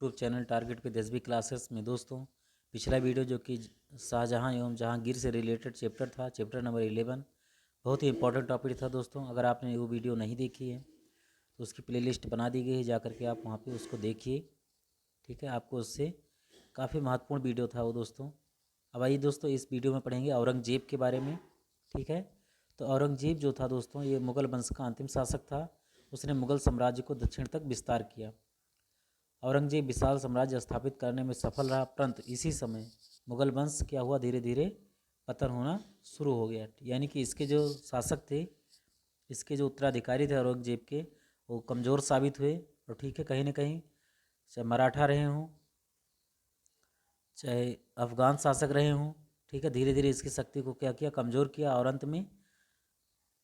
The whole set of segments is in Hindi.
यूट्यूब चैनल टारगेट पे 10वीं क्लासेस में दोस्तों पिछला वीडियो जो कि शाहजहाँ एवं जहांगीर से रिलेटेड चैप्टर था, चैप्टर नंबर 11, बहुत ही इंपॉर्टेंट टॉपिक था दोस्तों। अगर आपने वो वीडियो नहीं देखी है तो उसकी प्लेलिस्ट बना दी गई है, जा कर के आप वहाँ पे उसको देखिए। ठीक है, आपको उससे काफ़ी महत्वपूर्ण वीडियो था वो दोस्तों। अब आइए दोस्तों, इस वीडियो में पढ़ेंगे औरंगजेब के बारे में। ठीक है, तो औरंगजेब जो था दोस्तों, ये मुग़ल वंश का अंतिम शासक था। उसने मुग़ल साम्राज्य को दक्षिण तक विस्तार किया। औरंगजेब विशाल साम्राज्य स्थापित करने में सफल रहा, परंतु इसी समय मुग़ल वंश क्या हुआ, धीरे धीरे पतन होना शुरू हो गया। यानी कि इसके जो शासक थे, इसके जो उत्तराधिकारी थे औरंगजेब के, वो कमज़ोर साबित हुए। और ठीक है, कहीं ना कहीं चाहे मराठा रहे हों, चाहे अफ़गान शासक रहे हों, ठीक है, धीरे धीरे इसकी शक्ति को क्या किया, कमज़ोर किया, और अंत में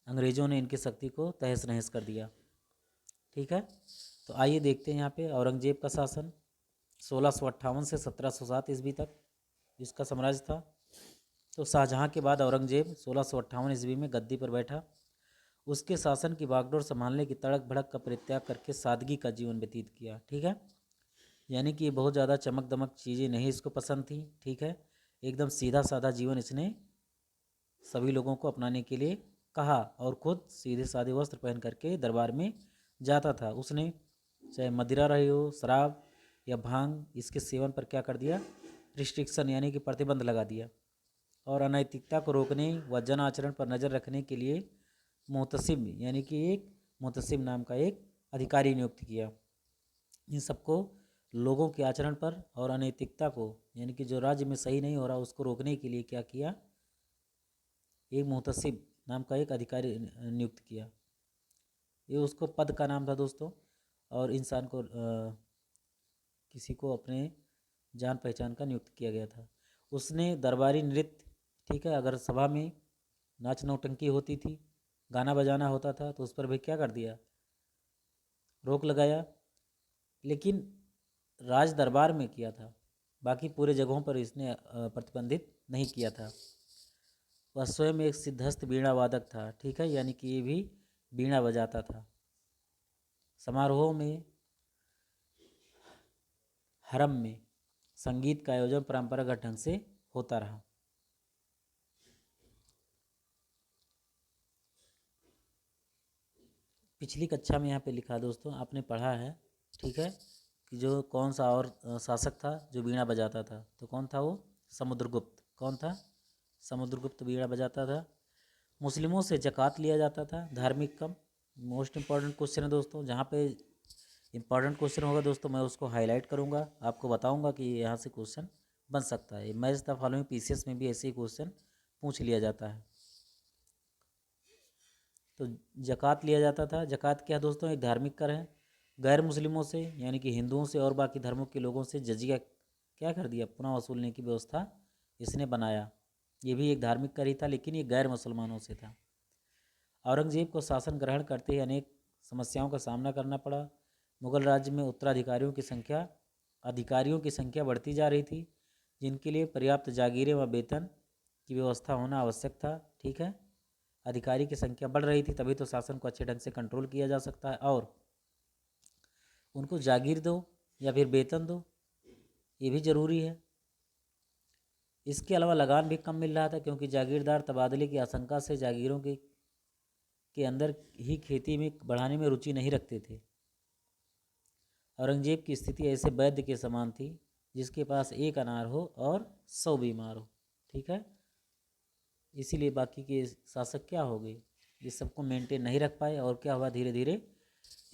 अंग्रेज़ों ने इनकी शक्ति को तहस नहस कर दिया। ठीक है, तो आइए देखते हैं यहाँ पे औरंगजेब का शासन 1658 से 1707 ईस्वी तक इसका साम्राज्य था। तो शाहजहाँ के बाद औरंगजेब 1658 ईस्वी में गद्दी पर बैठा। उसके शासन की बागडोर संभालने की तड़क भड़क का परित्याग करके सादगी का जीवन व्यतीत किया। ठीक है, यानी कि बहुत ज़्यादा चमक दमक चीज़ें नहीं इसको पसंद थी। ठीक है, एकदम सीधा साधा जीवन इसने सभी लोगों को अपनाने के लिए कहा, और खुद सीधे साधे वस्त्र पहन करके दरबार में जाता था। उसने चाहे मदिरा रही हो, शराब या भांग, इसके सेवन पर क्या कर दिया, रिस्ट्रिक्शन यानी कि प्रतिबंध लगा दिया। और अनैतिकता को रोकने व जन आचरण पर नज़र रखने के लिए मोहतसिब यानी कि एक मोहतसिब नाम का एक अधिकारी नियुक्त किया। इन सबको लोगों के आचरण पर और अनैतिकता को, यानी कि जो राज्य में सही नहीं हो रहा उसको रोकने के लिए क्या किया, एक मुहतसिब नाम का एक अधिकारी नियुक्त किया। ये उसको पद का नाम था दोस्तों, और इंसान को किसी को अपने जान पहचान का नियुक्त किया गया था। उसने दरबारी नृत्य, ठीक है, अगर सभा में नाच नौटंकी होती थी, गाना बजाना होता था, तो उस पर भी क्या कर दिया, रोक लगाया। लेकिन राज दरबार में किया था, बाकी पूरे जगहों पर इसने प्रतिबंधित नहीं किया था। वह स्वयं एक सिद्धस्थ वीणा वादक था। ठीक है, यानी कि ये भी वीणा बजाता था। समारोहों में, हरम में संगीत का आयोजन परंपरागत ढंग से होता रहा। पिछली कक्षा में यहाँ पे लिखा दोस्तों, आपने पढ़ा है, ठीक है, कि जो कौन सा और शासक था जो वीणा बजाता था, तो कौन था वो, समुद्रगुप्त। कौन था, समुद्रगुप्त वीणा बजाता था। मुस्लिमों से ज़कात लिया जाता था, धार्मिक कम। मोस्ट इम्पॉर्टेंट क्वेश्चन है दोस्तों, जहाँ पे इंपॉर्टेंट क्वेश्चन होगा दोस्तों मैं उसको हाईलाइट करूँगा, आपको बताऊँगा कि यहाँ से क्वेश्चन बन सकता है। मैच द फॉलोइंग पीसीएस में भी ऐसे ही क्वेश्चन पूछ लिया जाता है। तो ज़कात लिया जाता था। ज़कात क्या दोस्तों, एक धार्मिक कर है। गैर मुस्लिमों से यानी कि हिंदुओं से और बाकी धर्मों के लोगों से जजिया क्या कर दिया, पुनः वसूलने की व्यवस्था इसने बनाया। ये भी एक धार्मिक कर ही था, लेकिन ये गैर मुसलमानों से था। औरंगजेब को शासन ग्रहण करते ही अनेक समस्याओं का सामना करना पड़ा। मुगल राज्य में अधिकारियों की संख्या बढ़ती जा रही थी, जिनके लिए पर्याप्त जागीरें व वेतन की व्यवस्था होना आवश्यक था। ठीक है, अधिकारी की संख्या बढ़ रही थी, तभी तो शासन को अच्छे ढंग से कंट्रोल किया जा सकता है। और उनको जागीर दो या फिर वेतन दो, ये भी ज़रूरी है। इसके अलावा लगान भी कम मिल रहा था, क्योंकि जागीरदार तबादले की आशंका से जागीरों के अंदर ही खेती में बढ़ाने में रुचि नहीं रखते थे। औरंगजेब की स्थिति ऐसे वैद्य के समान थी जिसके पास एक अनार हो और 100 बीमार हो। ठीक है, इसीलिए बाकी के शासक क्या हो गए, ये सबको मेंटेन नहीं रख पाए, और क्या हुआ, धीरे धीरे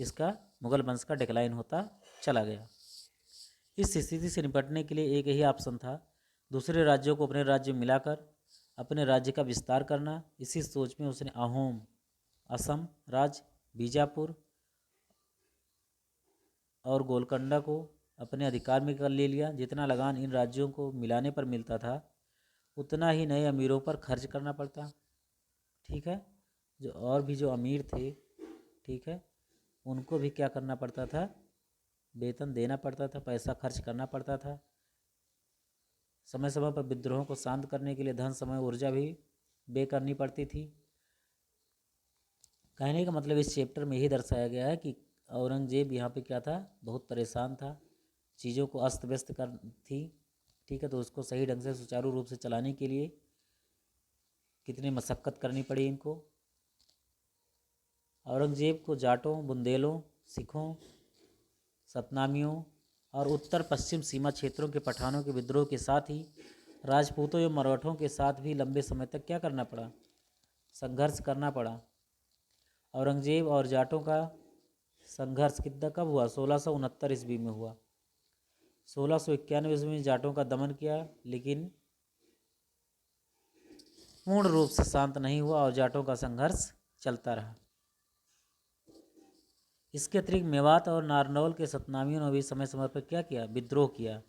इसका मुगल वंश का डिक्लाइन होता चला गया। इस स्थिति से निपटने के लिए एक ही ऑप्शन था, दूसरे राज्यों को अपने राज्य में मिलाकर अपने राज्य का विस्तार करना। इसी सोच में उसने अहोम, असम राज्य, बीजापुर और गोलकंडा को अपने अधिकार में कर ले लिया। जितना लगान इन राज्यों को मिलाने पर मिलता था, उतना ही नए अमीरों पर खर्च करना पड़ता। ठीक है, जो अमीर थे, ठीक है, उनको भी क्या करना पड़ता था, वेतन देना पड़ता था, पैसा खर्च करना पड़ता था। समय समय पर विद्रोहों को शांत करने के लिए धन, समय, ऊर्जा भी व्यय करनी पड़ती थी। कहने का मतलब इस चैप्टर में यही दर्शाया गया है कि औरंगजेब यहाँ पे क्या था, बहुत परेशान था, चीज़ों को अस्त व्यस्त कर थी, ठीक है। तो उसको सही ढंग से सुचारू रूप से चलाने के लिए कितनी मशक्क़त करनी पड़ी इनको। औरंगजेब को जाटों, बुंदेलों, सिखों, सतनामियों और उत्तर पश्चिम सीमा क्षेत्रों के पठानों के विद्रोह के साथ ही राजपूतों एवं मराठों के साथ भी लंबे समय तक क्या करना पड़ा, संघर्ष करना पड़ा। औरंगजेब और जाटों का संघर्ष कितना कब हुआ, 1669 ईस्वी में हुआ। 1691 ईस्वी में जाटों का दमन किया, लेकिन पूर्ण रूप से शांत नहीं हुआ और जाटों का संघर्ष चलता रहा। इसके अतिरिक्त मेवात और नारनौल के सतनामियों ने भी समय समय पर क्या किया, विद्रोह किया।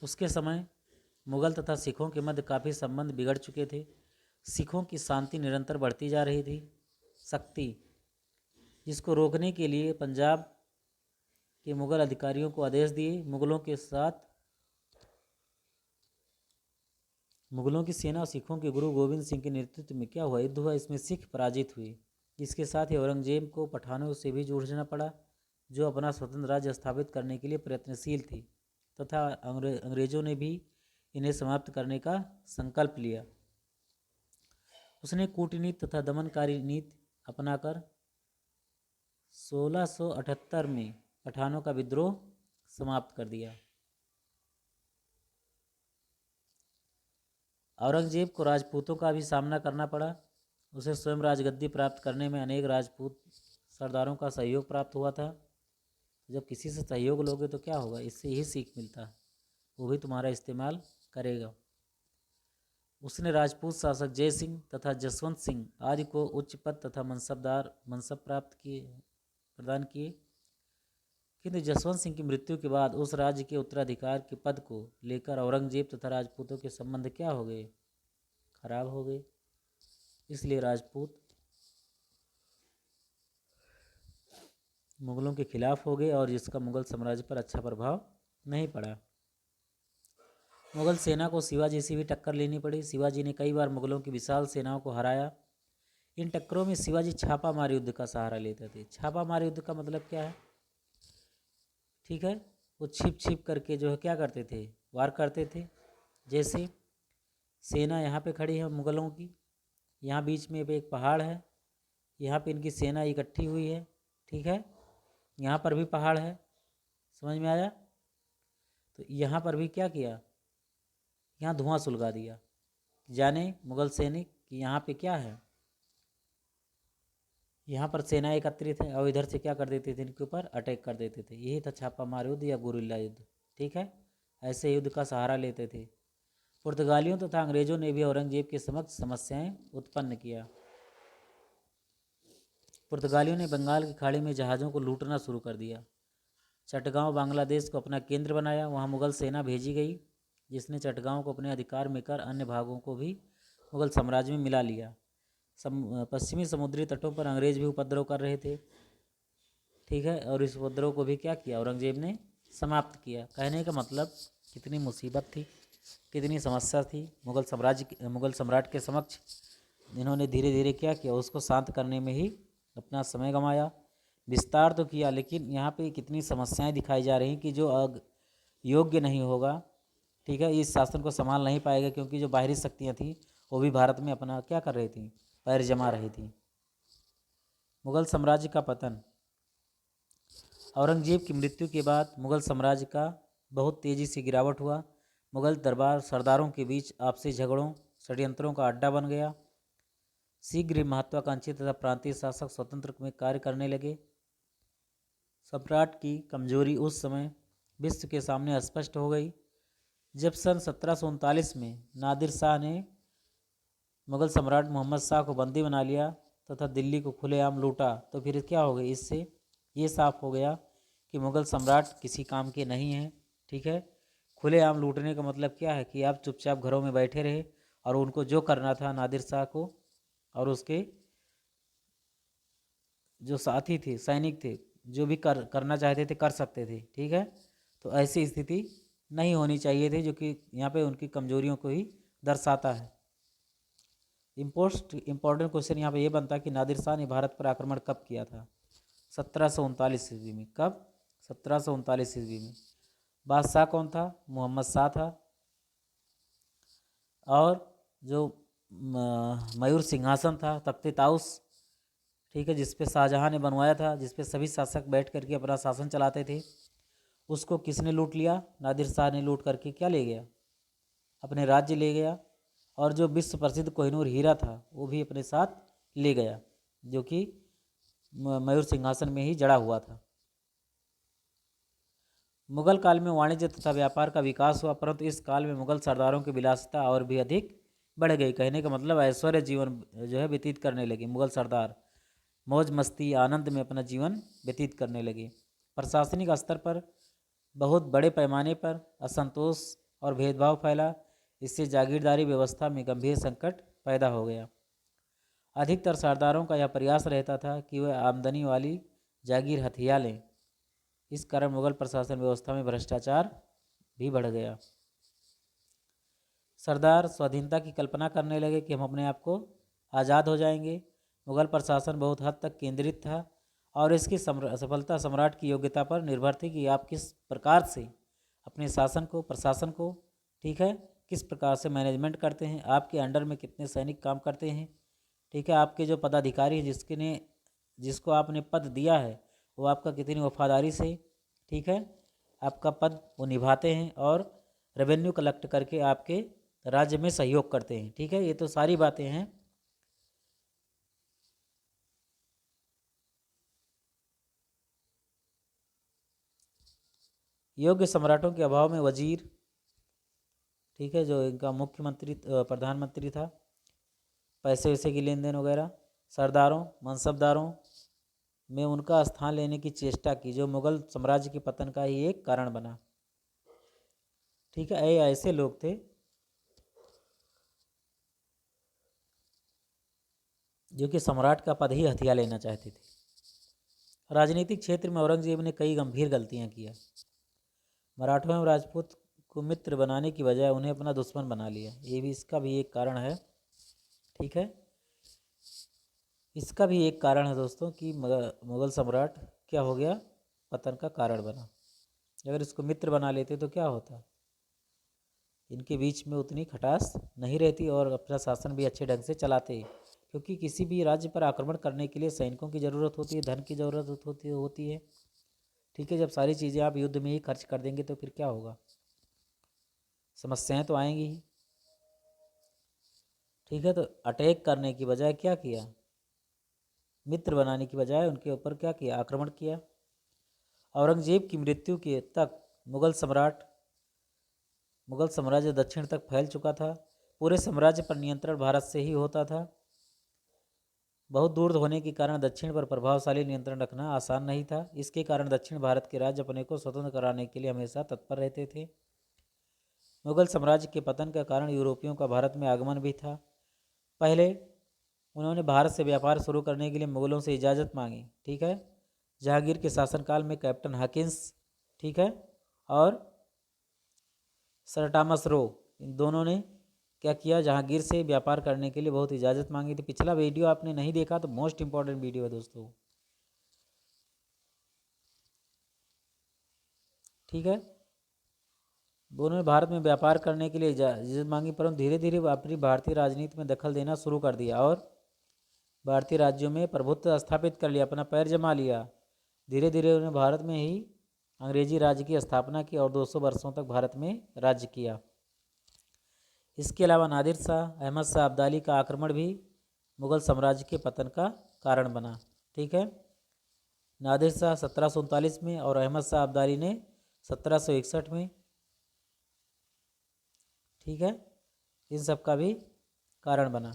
उसके समय मुगल तथा सिखों के मध्य काफ़ी संबंध बिगड़ चुके थे। सिखों की शांति निरंतर बढ़ती जा रही थी। शक्ति, जिसको रोकने के लिए पंजाब के मुगल अधिकारियों को आदेश दिए। मुगलों की सेना और सिखों के गुरु गोविंद सिंह के नेतृत्व में क्या हुआ, युद्ध हुआ। इसमें सिख पराजित हुए। इसके साथ ही औरंगजेब को पठानों से भी जूझना पड़ा, जो अपना स्वतंत्र राज्य स्थापित करने के लिए प्रयत्नशील थी, तथा अंग्रेजों ने भी इन्हें समाप्त करने का संकल्प लिया। उसने कूटनीति तथा दमनकारी नीति अपनाकर 1678 में पठानों का विद्रोह समाप्त कर दिया। औरंगजेब को राजपूतों का भी सामना करना पड़ा। उसे स्वयं राजगद्दी प्राप्त करने में अनेक राजपूत सरदारों का सहयोग प्राप्त हुआ था। जब किसी से सहयोग लोगे तो क्या होगा, इससे यही सीख मिलता है, वो भी तुम्हारा इस्तेमाल करेगा। उसने राजपूत शासक जय सिंह तथा जसवंत सिंह आदि को उच्च पद तथा मनसब प्रदान किए, किंतु जसवंत सिंह की मृत्यु के बाद उस राज्य के उत्तराधिकार के पद को लेकर औरंगजेब तथा राजपूतों के संबंध क्या हो गए, खराब हो गए। इसलिए राजपूत मुगलों के खिलाफ हो गए और जिसका मुगल साम्राज्य पर अच्छा प्रभाव नहीं पड़ा। मुगल सेना को शिवाजी से भी टक्कर लेनी पड़ी। शिवाजी ने कई बार मुगलों की विशाल सेनाओं को हराया। इन टक्करों में शिवाजी छापामार युद्ध का सहारा लेते थे। छापामार युद्ध का मतलब क्या है, ठीक है, वो छिप छिप करके जो है क्या करते थे, वार करते थे। जैसे सेना यहाँ पे खड़ी है मुगलों की, यहाँ बीच में एक पहाड़ है, यहाँ पे इनकी सेना इकट्ठी हुई है, ठीक है, यहाँ पर भी पहाड़ है, समझ में आया। तो यहाँ पर भी क्या किया, यहाँ धुआं सुलगा दिया, जाने मुगल सैनिक कि यहाँ पे क्या है, यहाँ पर सेना एकत्रित है, और इधर से क्या कर देते थे, इनके ऊपर अटैक कर देते थे। यही था छापामार युद्ध या गुरिल्ला युद्ध, ठीक है। ऐसे युद्ध का सहारा लेते थे। पुर्तगालियों तथा अंग्रेजों ने भी औरंगजेब के समक्ष समस्याएं उत्पन्न किया। पुर्तगालियों ने बंगाल की खाड़ी में जहाज़ों को लूटना शुरू कर दिया। चटगांव बांग्लादेश को अपना केंद्र बनाया। वहाँ मुगल सेना भेजी गई, जिसने चटगांव को अपने अधिकार में कर अन्य भागों को भी मुगल साम्राज्य में मिला लिया। पश्चिमी समुद्री तटों पर अंग्रेज भी उपद्रव कर रहे थे, ठीक है, और इस उपद्रव को भी क्या किया, औरंगजेब ने समाप्त किया। कहने का मतलब कितनी मुसीबत थी, कितनी समस्या थी मुगल सम्राट के समक्ष। इन्होंने धीरे धीरे क्या किया, उसको शांत करने में ही अपना समय गंवाया। विस्तार तो किया, लेकिन यहाँ पे कितनी समस्याएं दिखाई जा रही कि जो योग्य नहीं होगा, ठीक है, इस शासन को संभाल नहीं पाएगा, क्योंकि जो बाहरी शक्तियाँ थी वो भी भारत में अपना क्या कर रही थी, पैर जमा रही थी। मुगल साम्राज्य का पतन। औरंगजेब की मृत्यु के बाद मुगल साम्राज्य का बहुत तेज़ी से गिरावट हुआ। मुगल दरबार सरदारों के बीच आपसी झगड़ों, षड्यंत्रों का अड्डा बन गया। शीघ्र ही महत्वाकांक्षी तथा प्रांतीय शासक स्वतंत्र में कार्य करने लगे। सम्राट की कमजोरी उस समय विश्व के सामने स्पष्ट हो गई। जब सन 1739 में नादिर शाह ने मुगल सम्राट मोहम्मद शाह को बंदी बना लिया तथा दिल्ली को खुलेआम लूटा, तो फिर क्या हो गया, इससे ये साफ हो गया कि मुगल सम्राट किसी काम के नहीं हैं, ठीक है। खुलेआम लूटने का मतलब क्या है कि आप चुपचाप घरों में बैठे रहे और उनको जो करना था नादिर शाह को और उसके जो साथी थे, सैनिक थे, जो भी करना चाहते थे कर सकते थे, ठीक है। तो ऐसी स्थिति नहीं होनी चाहिए थी, जो कि यहाँ पे उनकी कमजोरियों को ही दर्शाता है। इम्पोर्टेंट क्वेश्चन यहाँ पे ये बनता है कि नादिर शाह ने भारत पर आक्रमण कब किया था, 1739 ईस्वी में। कब, 1739 ईस्वी में। बादशाह कौन था? मोहम्मद शाह था। और जो मयूर सिंहासन था, तख्त ताउस, ठीक है, जिस पे शाहजहां ने बनवाया था, जिस पे सभी शासक बैठ करके अपना शासन चलाते थे, उसको किसने लूट लिया? नादिर शाह ने लूट करके क्या ले गया? अपने राज्य ले गया। और जो विश्व प्रसिद्ध कोहिनूर हीरा था वो भी अपने साथ ले गया, जो कि मयूर सिंहासन में ही जड़ा हुआ था। मुगल काल में वाणिज्य तथा व्यापार का विकास हुआ, परंतु इस काल में मुगल सरदारों की विलासिता और भी अधिक बढ़ गई। कहने का मतलब ऐश्वर्य जीवन जो है व्यतीत करने लगे मुगल सरदार, मौज मस्ती आनंद में अपना जीवन व्यतीत करने लगे। प्रशासनिक स्तर पर बहुत बड़े पैमाने पर असंतोष और भेदभाव फैला। इससे जागीरदारी व्यवस्था में गंभीर संकट पैदा हो गया। अधिकतर सरदारों का यह प्रयास रहता था कि वह आमदनी वाली जागीर हथिया लें। इस कारण मुगल प्रशासन व्यवस्था में भ्रष्टाचार भी बढ़ गया। सरदार स्वाधीनता की कल्पना करने लगे कि हम अपने आप को आज़ाद हो जाएंगे। मुगल प्रशासन बहुत हद तक केंद्रित था और इसकी सफलता सम्राट की योग्यता पर निर्भर थी कि आप किस प्रकार से अपने शासन को, प्रशासन को, ठीक है, किस प्रकार से मैनेजमेंट करते हैं, आपके अंडर में कितने सैनिक काम करते हैं, ठीक है, आपके जो पदाधिकारी हैं जिसको आपने पद दिया है वो आपका कितनी वफादारी से, ठीक है, आपका पद वो निभाते हैं और रेवेन्यू कलेक्ट करके आपके राज्य में सहयोग करते हैं। ठीक है, ये तो सारी बातें हैं। योग्य सम्राटों के अभाव में वजीर, ठीक है, जो इनका मुख्यमंत्री प्रधानमंत्री था, पैसे वैसे की लेन देन वगैरह, सरदारों मनसबदारों में उनका स्थान लेने की चेष्टा की, जो मुगल साम्राज्य के पतन का ही एक कारण बना। ठीक है, ये ऐसे लोग थे जो कि सम्राट का पद ही हथिया लेना चाहते थे। राजनीतिक क्षेत्र में औरंगजेब ने कई गंभीर गलतियां किया। मराठों और राजपूत को मित्र बनाने की बजाय उन्हें अपना दुश्मन बना लिया। ये भी इसका भी एक कारण है। ठीक है, इसका भी एक कारण है दोस्तों कि मुगल सम्राट क्या हो गया, पतन का कारण बना। अगर इसको मित्र बना लेते तो क्या होता, इनके बीच में उतनी खटास नहीं रहती और अपना शासन भी अच्छे ढंग से चलाते। क्योंकि किसी भी राज्य पर आक्रमण करने के लिए सैनिकों की ज़रूरत होती है, धन की ज़रूरत होती है। ठीक है, जब सारी चीज़ें आप युद्ध में ही खर्च कर देंगे तो फिर क्या होगा, समस्याएं तो आएंगी ही। ठीक है, तो अटैक करने की बजाय क्या किया, मित्र बनाने की बजाय उनके ऊपर क्या किया, आक्रमण किया। औरंगजेब की मृत्यु के तक मुगल साम्राज्य दक्षिण तक फैल चुका था। पूरे साम्राज्य पर नियंत्रण भारत से ही होता था। बहुत दूर होने के कारण दक्षिण पर प्रभावशाली नियंत्रण रखना आसान नहीं था। इसके कारण दक्षिण भारत के राज्य अपने को स्वतंत्र कराने के लिए हमेशा तत्पर रहते थे। मुगल साम्राज्य के पतन का कारण यूरोपियों का भारत में आगमन भी था। पहले उन्होंने भारत से व्यापार शुरू करने के लिए मुगलों से इजाज़त मांगी। ठीक है, जहांगीर के शासनकाल में कैप्टन हकिंस, ठीक है, और सर टॉमस रो, इन दोनों ने क्या किया, जहांगीर से व्यापार करने के लिए बहुत इजाज़त मांगी थी। पिछला वीडियो आपने नहीं देखा तो मोस्ट इंपॉर्टेंट वीडियो है दोस्तों। ठीक है, दोनों ने भारत में व्यापार करने के लिए इजाज़त मांगी, परंतु धीरे धीरे अपनी भारतीय राजनीति में दखल देना शुरू कर दिया और भारतीय राज्यों में प्रभुत्व स्थापित कर लिया, अपना पैर जमा लिया। धीरे धीरे उन्होंने भारत में ही अंग्रेजी राज्य की स्थापना की और 200 वर्षों तक भारत में राज्य किया। इसके अलावा नादिर शाह, अहमद शाह अब्दाली का आक्रमण भी मुगल साम्राज्य के पतन का कारण बना। ठीक है, नादिर शाह 1739 में और अहमद शाह अब्दाली ने 1761 में। ठीक है, इन सब का भी कारण बना।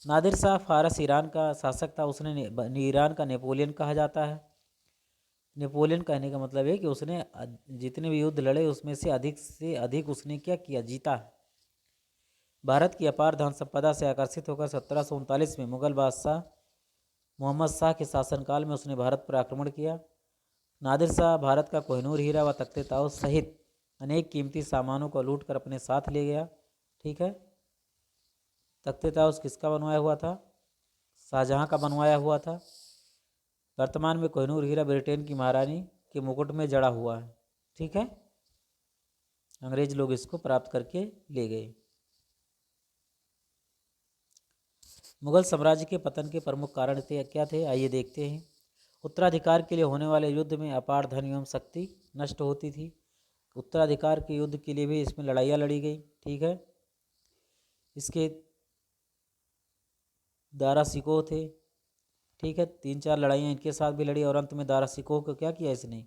नादिर शाह फारस ईरान का शासक था। उसने ईरान का नेपोलियन कहा जाता है। नेपोलियन कहने का मतलब है कि उसने जितने भी युद्ध लड़े उसमें से अधिक उसने क्या किया, जीता है। भारत की अपार धन संपदा से आकर्षित होकर 1739 में मुगल बादशाह मोहम्मद शाह के शासनकाल में उसने भारत पर आक्रमण किया। नादिर शाह भारत का कोहिनूर हीरा व तख्ते ताउस सहित अनेक कीमती सामानों को लूट कर अपने साथ ले गया। ठीक है, तख्ते ताउस किसका बनवाया हुआ था, शाहजहां का बनवाया हुआ था। वर्तमान में कोहिनूर हीरा ब्रिटेन की महारानी के मुकुट में जड़ा हुआ है। ठीक है, अंग्रेज लोग इसको प्राप्त करके ले गए। मुगल साम्राज्य के पतन के प्रमुख कारण थे क्या थे, आइए देखते हैं। उत्तराधिकार के लिए होने वाले युद्ध में अपार धन एवं शक्ति नष्ट होती थी। उत्तराधिकार के युद्ध के लिए भी इसमें लड़ाइयाँ लड़ी गई। ठीक है, इसके दारा सिकोह थे। ठीक है, 3-4 लड़ाइयाँ इनके साथ भी लड़ी और अंत में दारा सिकोह को क्या किया, इसने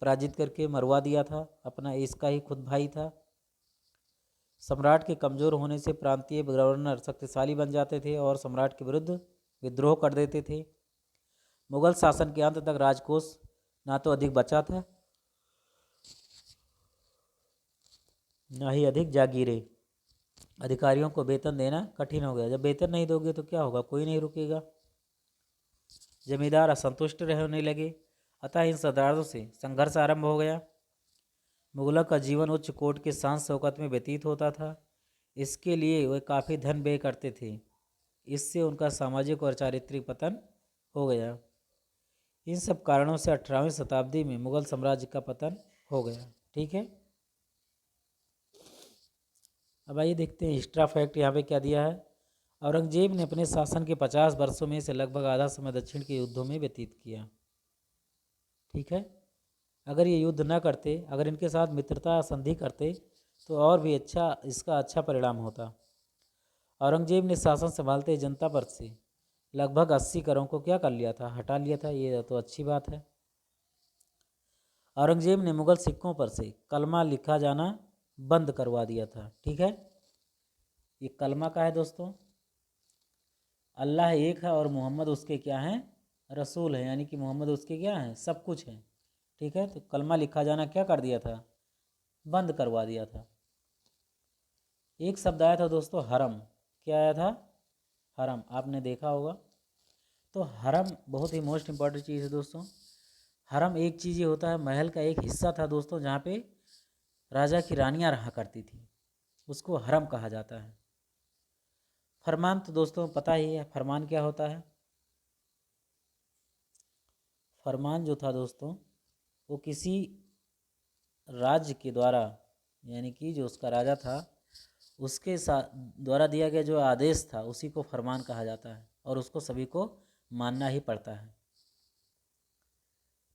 पराजित करके मरवा दिया था। अपना इसका ही खुद भाई था। सम्राट के कमज़ोर होने से प्रांतीय गवर्नर शक्तिशाली बन जाते थे और सम्राट के विरुद्ध विद्रोह कर देते थे। मुगल शासन के अंत तक राजकोष ना तो अधिक बचा था, ना ही अधिक जागीरें। अधिकारियों को वेतन देना कठिन हो गया। जब वेतन नहीं दोगे तो क्या होगा, कोई नहीं रुकेगा। जमींदार असंतुष्ट रहने लगे, अतः इन सरदारों से संघर्ष आरंभ हो गया। मुगलों का जीवन उच्च कोट के शान शौकत में व्यतीत होता था। इसके लिए वे काफ़ी धन व्यय करते थे। इससे उनका सामाजिक और चारित्रिक पतन हो गया। इन सब कारणों से 18वीं शताब्दी में मुगल साम्राज्य का पतन हो गया। ठीक है, अब आइए देखते हैं एक्स्ट्रा फैक्ट यहाँ पे क्या दिया है। औरंगजेब ने अपने शासन के 50 वर्षों में से लगभग आधा समय दक्षिण के युद्धों में व्यतीत किया। ठीक है, अगर ये युद्ध न करते, अगर इनके साथ मित्रता संधि करते तो और भी इसका अच्छा परिणाम होता। औरंगजेब ने शासन संभालते जनता पर से लगभग 80 करों को क्या कर लिया था, हटा लिया था। ये तो अच्छी बात है। औरंगजेब ने मुगल सिक्कों पर से कलमा लिखा जाना बंद करवा दिया था। ठीक है, ये कलमा का है दोस्तों, अल्लाह एक है और मोहम्मद उसके क्या हैं, रसूल है, यानी कि मोहम्मद उसके क्या हैं, सब कुछ हैं। ठीक है, तो कलमा लिखा जाना क्या कर दिया था, बंद करवा दिया था। एक शब्द आया था दोस्तों, हरम। क्या आया था, हरम, आपने देखा होगा। तो हरम बहुत ही मोस्ट इम्पॉर्टेंट चीज़ है दोस्तों। हरम एक चीज़ ये होता है, महल का एक हिस्सा था दोस्तों, जहाँ पे राजा की रानियाँ रहा करती थी, उसको हरम कहा जाता है। फरमान तो दोस्तों पता ही है, फरमान क्या होता है। फरमान जो था दोस्तों, वो किसी राज्य के द्वारा, यानी कि जो उसका राजा था उसके साथ द्वारा दिया गया जो आदेश था उसी को फरमान कहा जाता है और उसको सभी को मानना ही पड़ता है।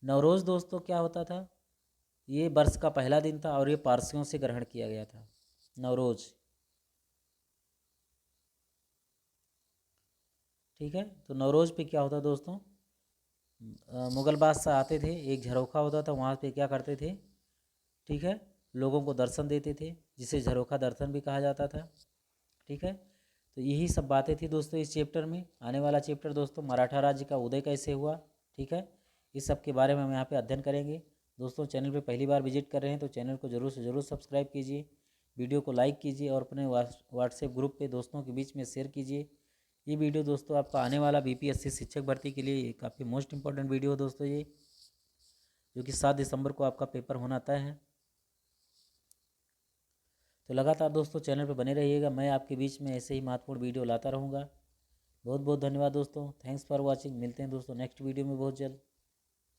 नवरोज़ दोस्तों क्या होता था, ये वर्ष का पहला दिन था और ये पारसियों से ग्रहण किया गया था, नवरोज़। ठीक है, तो नवरोज़ पे क्या होता दोस्तों, मुग़ल बादशाह आते थे, एक झरोखा होता था, वहाँ पे क्या करते थे, ठीक है, लोगों को दर्शन देते थे, जिसे झरोखा दर्शन भी कहा जाता था। ठीक है, तो यही सब बातें थी दोस्तों इस चैप्टर में। आने वाला चैप्टर दोस्तों मराठा राज्य का उदय कैसे हुआ, ठीक है, इस सब के बारे में हम यहाँ पे अध्ययन करेंगे। दोस्तों चैनल पे पहली बार विजिट कर रहे हैं तो चैनल को ज़रूर से ज़रूर सब्सक्राइब कीजिए, वीडियो को लाइक कीजिए और अपने व्हाट्सएप ग्रुप पे दोस्तों के बीच में शेयर कीजिए। ये वीडियो दोस्तों आपका आने वाला बीपीएससी शिक्षक भर्ती के लिए काफ़ी मोस्ट इंपॉर्टेंट वीडियो है दोस्तों ये, जो कि 7 दिसंबर को आपका पेपर होना तय है। तो लगातार दोस्तों चैनल पर बने रहिएगा, मैं आपके बीच में ऐसे ही महत्वपूर्ण वीडियो लाता रहूँगा। बहुत बहुत धन्यवाद दोस्तों, थैंक्स फॉर वॉचिंग। मिलते हैं दोस्तों नेक्स्ट वीडियो में बहुत जल्द।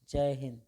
जय हिंद।